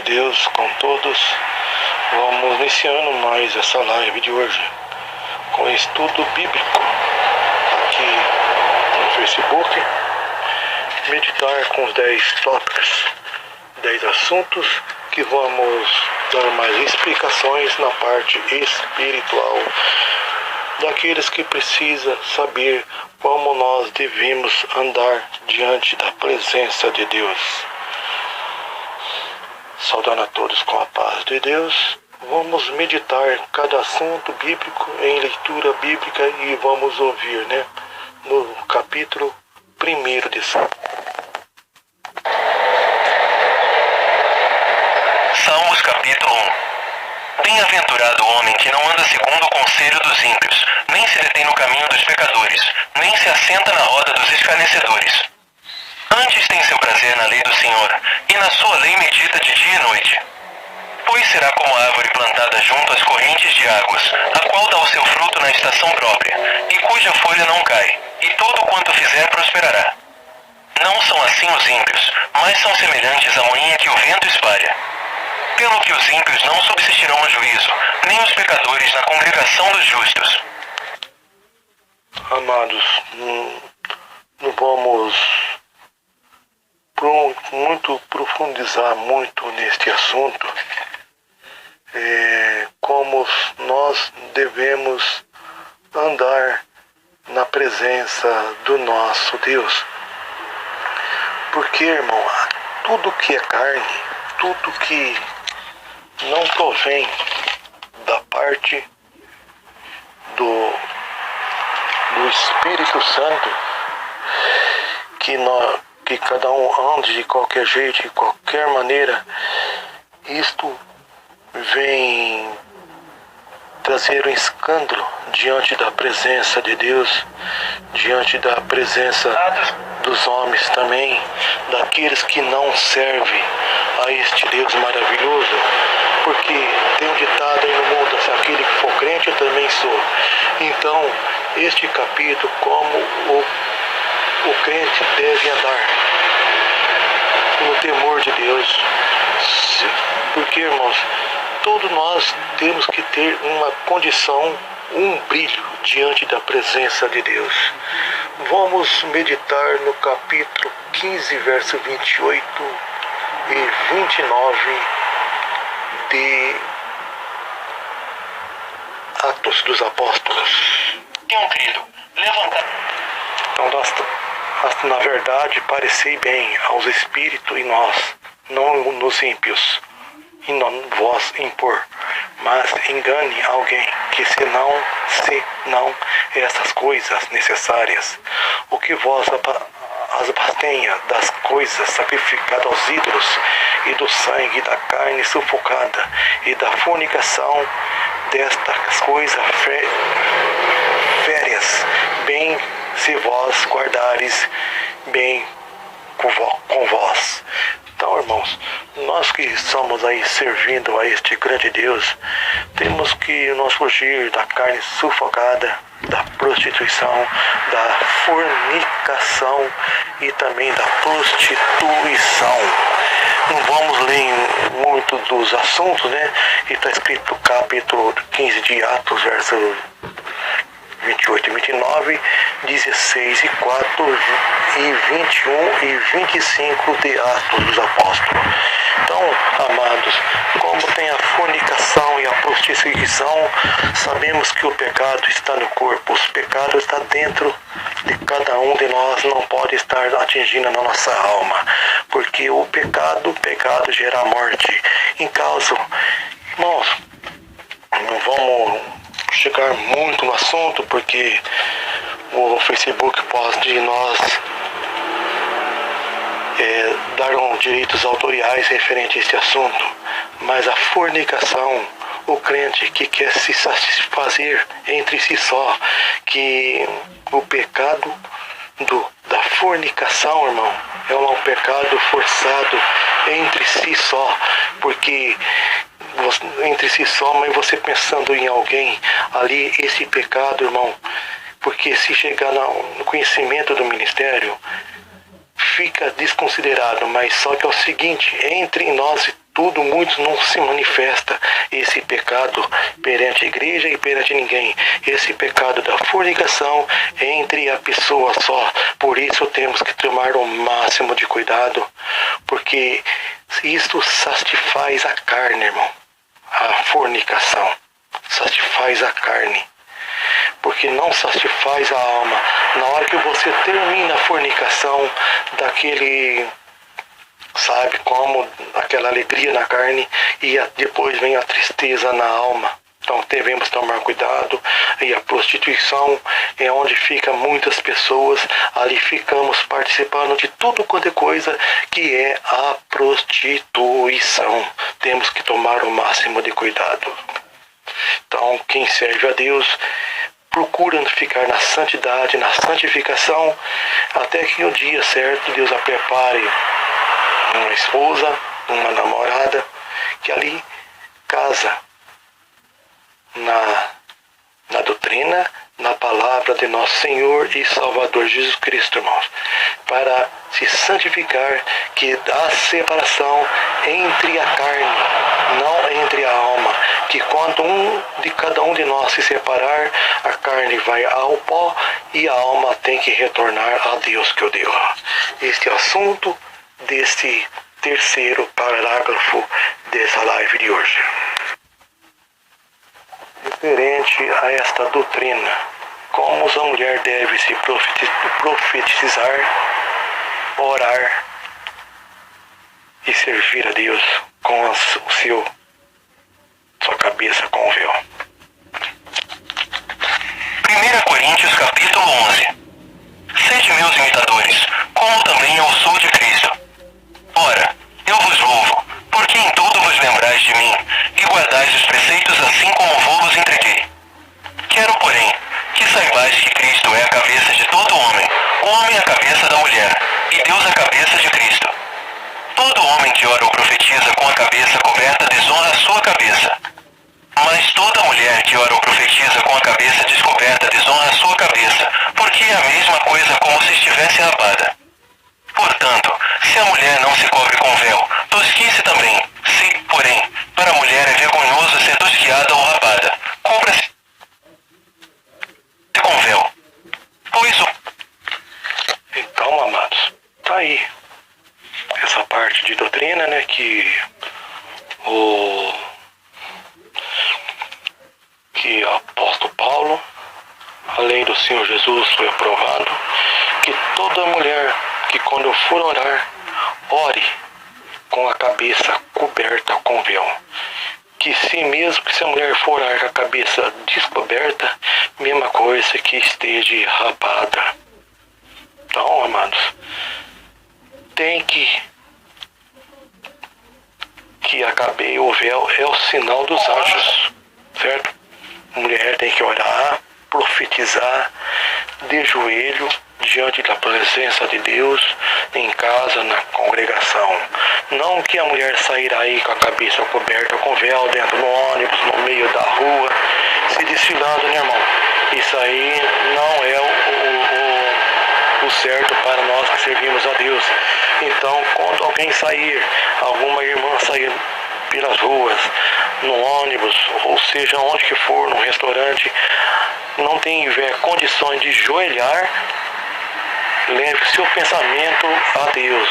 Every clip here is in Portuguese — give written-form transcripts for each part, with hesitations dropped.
Deus com todos. Vamos iniciando mais essa live de hoje com estudo bíblico aqui no Facebook. Meditar com os 10 tópicos, 10 assuntos que vamos dar mais explicações na parte espiritual daqueles que precisam saber como nós devemos andar diante da presença de Deus. Saudando a todos com a paz de Deus. Vamos meditar cada assunto bíblico em leitura bíblica e vamos ouvir, no capítulo 1 de Salmos. Salmos capítulo 1. Bem-aventurado o homem que não anda segundo o conselho dos ímpios, nem se detém no caminho dos pecadores, nem se assenta na roda dos escarnecedores. Antes tem seu prazer na lei do Senhor, e na sua lei medita de dia e noite. Pois será como a árvore plantada junto às correntes de águas, a qual dá o seu fruto na estação própria, e cuja folha não cai, e todo quanto fizer prosperará. Não são assim os ímpios, mas são semelhantes à moinha que o vento espalha. Pelo que os ímpios não subsistirão ao juízo, nem os pecadores na congregação dos justos. Amados, não vamos profundizar muito neste assunto, como nós devemos andar na presença do nosso Deus. Porque, irmão, tudo que é carne, tudo que não provém da parte do Espírito Santo, que cada um ande de qualquer jeito, de qualquer maneira, isto vem trazer um escândalo diante da presença de Deus, diante da presença dos homens também, daqueles que não servem a este Deus maravilhoso, porque tem um ditado aí no mundo, se aquele que for crente, eu também sou. Então, este capítulo, como o crente deve andar no temor de Deus, porque, irmãos, todos nós temos que ter uma condição, um brilho diante da presença de Deus. Vamos meditar no capítulo 15, verso 28 e 29 de Atos dos Apóstolos. Tenham crido, levantar. Então, na verdade, parecei bem aos espíritos e nós, não nos ímpios, e não vós impor, mas engane alguém, que se não essas coisas necessárias, o que vós as abastenha das coisas sacrificadas aos ídolos, e do sangue da carne sufocada, e da fornicação destas coisas férias, bem se vós guardares bem com vós. Então, irmãos, nós que somos aí servindo a este grande Deus, temos que nos fugir da carne sufocada, da prostituição, da fornicação e também da prostituição. Não vamos ler muito dos assuntos, E está escrito no capítulo 15 de Atos, verso 28 e 29, 16 e 4 e 21 e 25 de Atos dos Apóstolos. Então, amados, como tem a fornicação e a prostituição, sabemos que o pecado está no corpo, o pecado está dentro de cada um de nós, não pode estar atingindo a nossa alma, porque o pecado gera morte. Em caso, irmãos, não vamos chegar muito no assunto, porque o Facebook pode nós dar direitos autoriais referente a este assunto, mas a fornicação, o crente que quer se satisfazer entre si só, que o pecado da fornicação, irmão, é um pecado forçado entre si só, porque entre si só, mas você pensando em alguém ali, esse pecado, irmão, porque se chegar no conhecimento do ministério, fica desconsiderado, mas só que é o seguinte, entre nós Contudo, muitos não se manifesta esse pecado perante a igreja e perante ninguém. Esse pecado da fornicação entre a pessoa só. Por isso temos que tomar o máximo de cuidado, porque isso satisfaz a carne, irmão. A fornicação satisfaz a carne, porque não satisfaz a alma. Na hora que você termina a fornicação, daquele, sabe, como aquela alegria na carne, e depois vem a tristeza na alma. Então devemos tomar cuidado. E a prostituição é onde fica muitas pessoas. Ali ficamos participando de tudo quanto é coisa que é a prostituição. Temos que tomar o máximo de cuidado. Então quem serve a Deus procura ficar na santidade, na santificação, até que no dia certo Deus a prepare uma esposa, uma namorada, que ali casa na doutrina, na palavra de nosso Senhor e Salvador Jesus Cristo, irmãos, para se santificar, que há separação entre a carne, não entre a alma, que quando cada um de nós se separar, a carne vai ao pó e a alma tem que retornar a Deus que o deu. Este é o assunto deste terceiro parágrafo dessa live de hoje. Referente a esta doutrina, como a mulher deve se profetizar, orar e servir a Deus com sua cabeça com o véu. 1 Coríntios capítulo 11. Sede meus imitadores, como também eu sou de Cristo. Ora, eu vos louvo, porque em tudo vos lembrais de mim, e guardais os preceitos assim como vos entreguei. Quero, porém, que saibais que Cristo é a cabeça de todo homem, o homem a cabeça da mulher, e Deus a cabeça de Cristo. Todo homem que ora ou profetiza com a cabeça coberta desonra a sua cabeça. Mas toda mulher que ora ou profetiza com a cabeça descoberta desonra a sua cabeça, porque é a mesma coisa como se estivesse rapada. Portanto, se a mulher não se cobre com véu, tosquice também. Se, porém, para a mulher é vergonhoso ser tosquiada ou rapada, cubra-se com véu. Pois o... Então, amados, tá aí essa parte de doutrina, né, que o apóstolo Paulo, a lei do Senhor Jesus foi aprovado, que toda mulher que quando for orar, ore com a cabeça coberta com véu. Que se a mulher for orar com a cabeça descoberta, mesma coisa que esteja rapada. Então, amados, tem que o véu é o sinal dos anjos, certo? A mulher tem que orar, profetizar, de joelho, diante da presença de Deus, em casa, na congregação. Não que a mulher sairá aí com a cabeça coberta com véu, dentro do ônibus, no meio da rua, se desfilando, né, irmão? Isso aí não é o certo para nós que servimos a Deus. Então, quando alguém sair, alguma irmã sair pelas ruas, no ônibus, ou seja, onde que for, no restaurante, não tiver condições de joelhar, leve seu pensamento a Deus,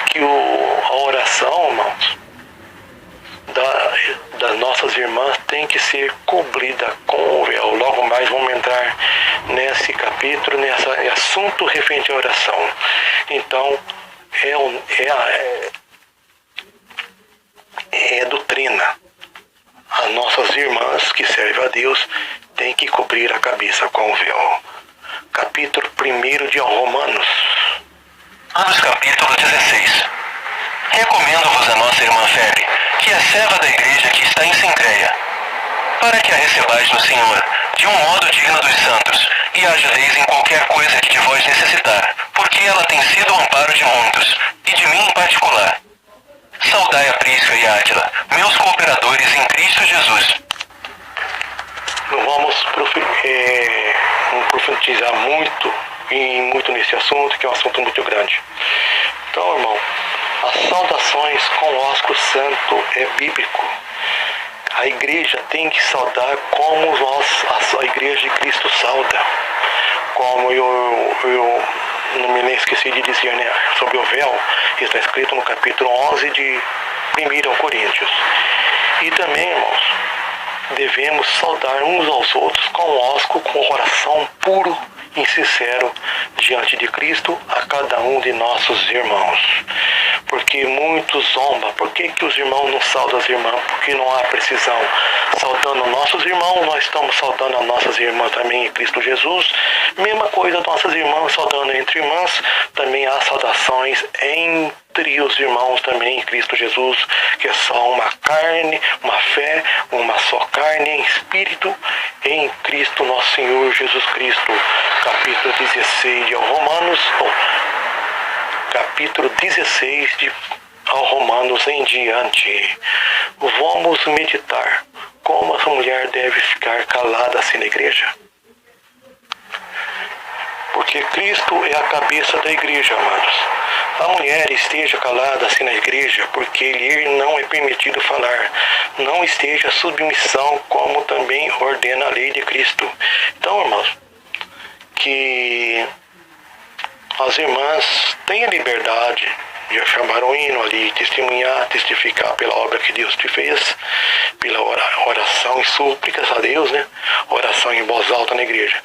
que a oração, irmãos, das nossas irmãs tem que ser cobrida com o véu. Logo mais vamos entrar nesse capítulo, nesse assunto referente à oração. Então, é doutrina. As nossas irmãs que servem a Deus têm que cobrir a cabeça com o véu. Capítulo 1 de Romanos. Atos capítulo 16. Recomendo-vos a nossa irmã Febe, que é serva da igreja que está em Sincreia, para que a recebais no Senhor, de um modo digno dos santos, e a ajudeis em qualquer coisa que de vós necessitar, porque ela tem sido o amparo de muitos, e de mim em particular. Saudai a Prisca e a Áquila, meus cooperadores em Cristo Jesus. Não vamos profetizar muito nesse assunto, que é um assunto muito grande. Então, irmão, As saudações com ósculo santo é bíblico. A igreja tem que saudar como a igreja de Cristo sauda. Como eu nem esqueci de dizer, né, sobre o véu, que está escrito no capítulo 11 de 1 Coríntios. E também, irmãos, devemos saudar uns aos outros com ósculo, com o coração puro e sincero diante de Cristo a cada um de nossos irmãos. Porque muitos zombam. Por que os irmãos não saudam as irmãs? Porque não há precisão. Saudando nossos irmãos, nós estamos saudando as nossas irmãs também em Cristo Jesus. Mesma coisa, nossas irmãs saudando entre irmãs, também há saudações entre os irmãos também em Cristo Jesus, que é só uma carne, uma fé, uma só carne em espírito em Cristo nosso Senhor Jesus Cristo. Capítulo 16 de Romanos, capítulo 16 de Romanos em diante. Vamos meditar como a mulher deve ficar calada assim na igreja. Porque Cristo é a cabeça da igreja, amados. A mulher esteja calada assim na igreja, porque lhe não é permitido falar. Não esteja submissão, como também ordena a lei de Cristo. Então, irmãos, que as irmãs têm a liberdade de chamar um hino ali, testemunhar, testificar pela obra que Deus te fez, pela oração e súplicas a Deus, né? Oração em voz alta na igreja.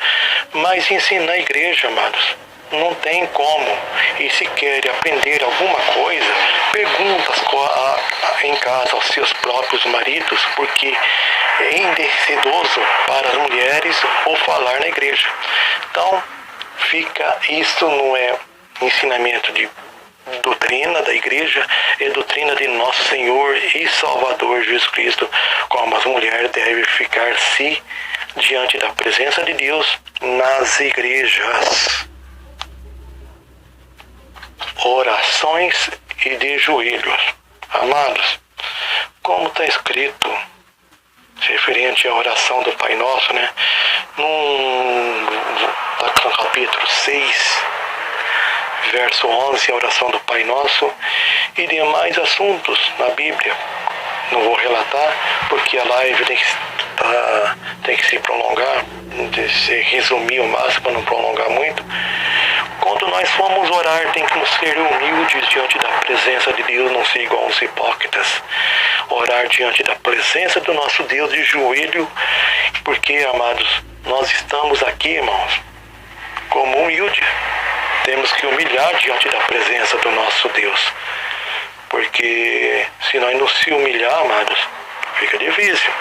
Mas ensinar a igreja, amados, não tem como. E se quer aprender alguma coisa, pergunta em casa aos seus próprios maridos, porque é indecidoso para as mulheres ou falar na igreja. Então, isso não é ensinamento de doutrina da igreja, é doutrina de nosso Senhor e Salvador Jesus Cristo, como as mulheres devem ficar-se diante da presença de Deus nas igrejas. Orações e de joelhos. Amados, como está escrito, referente à oração do Pai Nosso, né? No capítulo 6, verso 11, a oração do Pai Nosso, e demais assuntos na Bíblia. Não vou relatar, porque a live tem que se prolongar, se resumir o máximo para não prolongar muito. Quando nós formos orar, tem que nos ser humildes diante da presença de Deus, não ser igual aos hipócritas. Orar diante da presença do nosso Deus de joelho, porque, amados, nós estamos aqui, irmãos, como humilde. Temos que humilhar diante da presença do nosso Deus. Porque se nós não se humilhar, amados, fica difícil.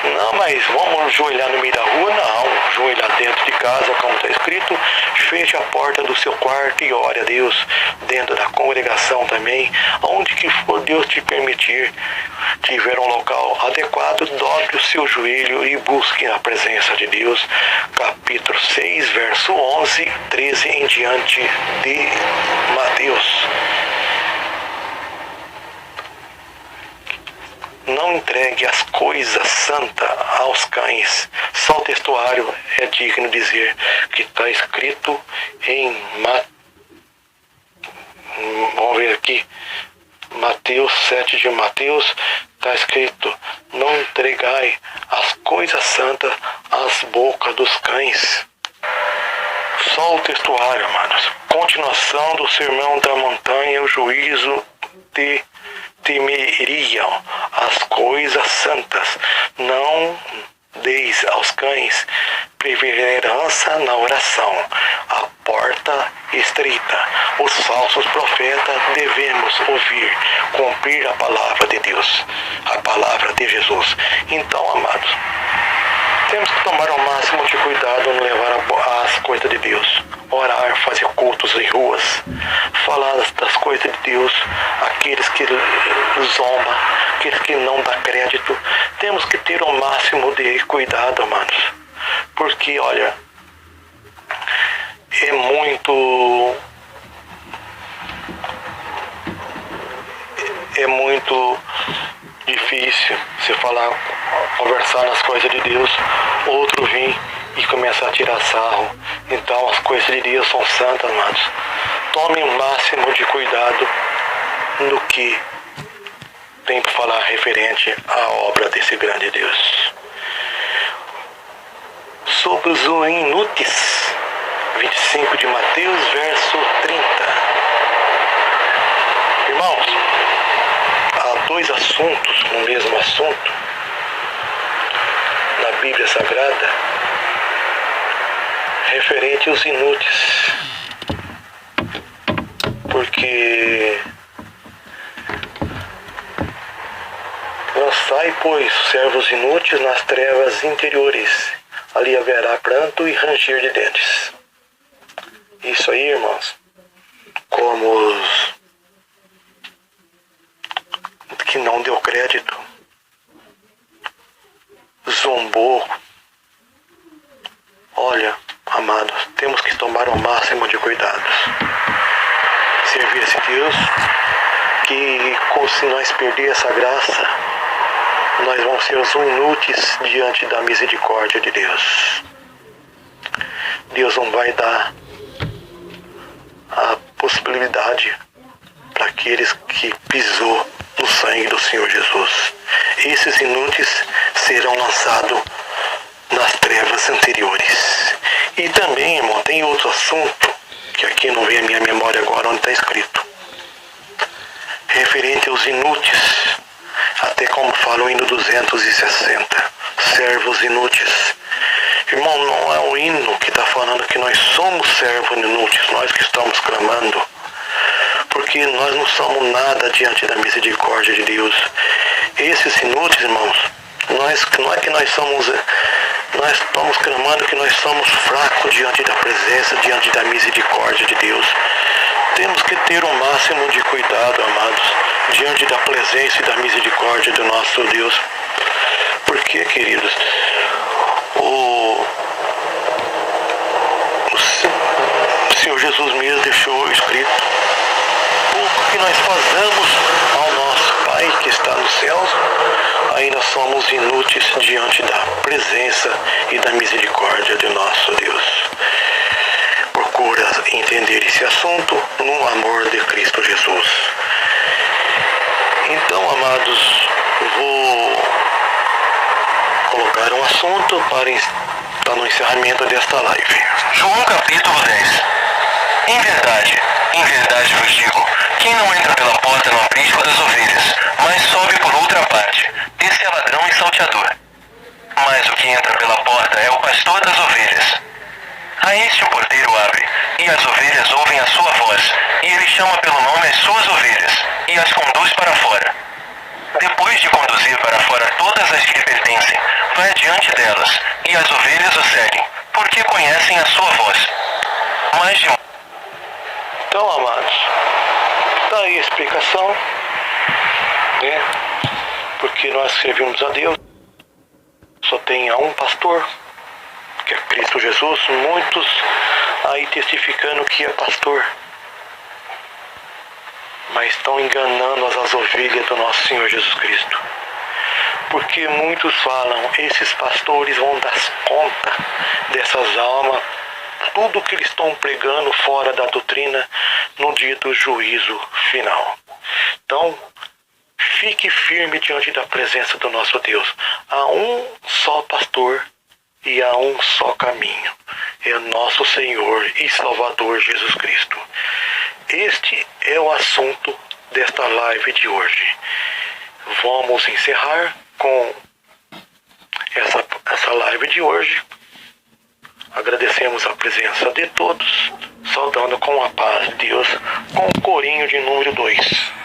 Não, mas vamos ajoelhar no meio da rua? Não, ajoelhar dentro de casa, como está escrito, feche a porta do seu quarto e ore a Deus, dentro da congregação também, onde que for Deus te permitir, tiver um local adequado, dobre o seu joelho e busque a presença de Deus. Capítulo 6, verso 11, 13 em diante de Mateus. Não entregue as coisas santas aos cães. Só o textuário é digno de dizer que está escrito em vamos ver aqui, Mateus 7 de Mateus, está escrito: não entregai as coisas santas às bocas dos cães. Só o textuário, amados. Continuação do sermão da montanha, o juízo de temeriam as coisas santas. Não deis aos cães perseverança na oração. A porta estreita. Os falsos profetas devemos ouvir, cumprir a palavra de Deus, a palavra de Jesus. Então, amados, temos que tomar o máximo de cuidado no levar as coisas de Deus. Orar, fazer cultos em ruas, falar das coisas de Deus, aqueles que zombam, aqueles que não dão crédito. Temos que ter o máximo de cuidado, amados. Porque, olha, é muito difícil você falar, conversar nas coisas de Deus, outro vir e começar a tirar sarro. Então as coisas de Deus são santas, amados. Tome o máximo de cuidado no que tem para falar referente à obra desse grande Deus. Sobre os inúteis, 25 de Mateus, verso 30. Irmãos, há dois assuntos no mesmo assunto na Bíblia Sagrada referente aos inúteis, porque lançai, pois, servos inúteis nas trevas interiores, ali haverá pranto e ranger de dentes. Isso aí, irmãos, como os que não deu crédito, zombou. Olha, amados, temos que tomar o máximo de cuidados. Servir esse Deus, que se nós perder essa graça, nós vamos ser os inúteis diante da misericórdia de Deus. Deus não vai dar a possibilidade para aqueles que pisou no sangue do Senhor Jesus. Esses inúteis serão lançados nas trevas anteriores. E também, irmão, tem outro assunto, que aqui não vem a minha memória agora onde está escrito, referente aos inúteis, até como fala o hino 260, servos inúteis. Irmão, não é o hino que está falando que nós somos servos inúteis, nós que estamos clamando, porque nós não somos nada diante da misericórdia de Deus. Esses inúteis, irmãos, não é que nós estamos clamando que nós somos fracos diante da presença, diante da misericórdia de Deus. Temos que ter o máximo de cuidado, amados, diante da presença e da misericórdia do nosso Deus. Porque, queridos, o Senhor Jesus mesmo deixou escrito: o que nós fazemos ao nosso Pai que está nos céus, ainda somos inúteis diante da presença e da misericórdia de nosso Deus. Procura entender esse assunto no amor de Cristo Jesus. Então, amados, vou colocar um assunto para no encerramento desta live. João capítulo 10. Em verdade vos digo, quem não entra pela porta no aprisco das ovelhas, mas sobe por outra parte, esse é ladrão e salteador. Mas o que entra pela porta é o pastor das ovelhas. A este o porteiro abre, e as ovelhas ouvem a sua voz, e ele chama pelo nome as suas ovelhas, e as conduz para fora. Depois de conduzir para fora todas as que lhe pertencem, vai adiante delas, e as ovelhas o seguem, porque conhecem a sua voz. Mas de... Então, amados, está aí a explicação, né? Porque nós servimos a Deus, só tem um pastor, que é Cristo Jesus. Muitos aí testificando que é pastor, mas estão enganando as ovelhas do nosso Senhor Jesus Cristo. Porque muitos falam, esses pastores vão dar conta dessas almas, tudo que eles estão pregando fora da doutrina no dia do juízo final. Então, fique firme diante da presença do nosso Deus. Há um só pastor e há um só caminho. É nosso Senhor e Salvador Jesus Cristo. Este é o assunto desta live de hoje. Vamos encerrar com essa live de hoje. Agradecemos a presença de todos, saudando com a paz de Deus, com o corinho de número 2.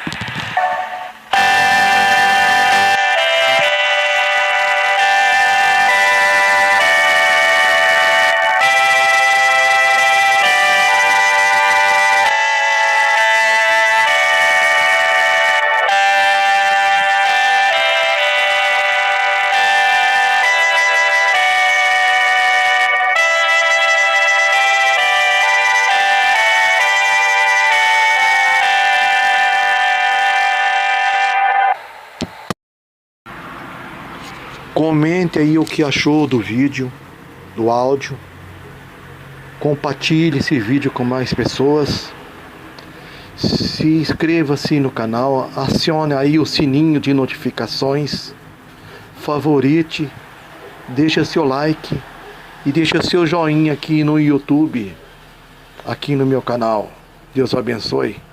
Comente aí o que achou do vídeo, do áudio. Compartilhe esse vídeo com mais pessoas. Se inscreva-se no canal, acione aí o sininho de notificações, favorite, deixa seu like e deixa seu joinha aqui no YouTube, aqui no meu canal. Deus abençoe.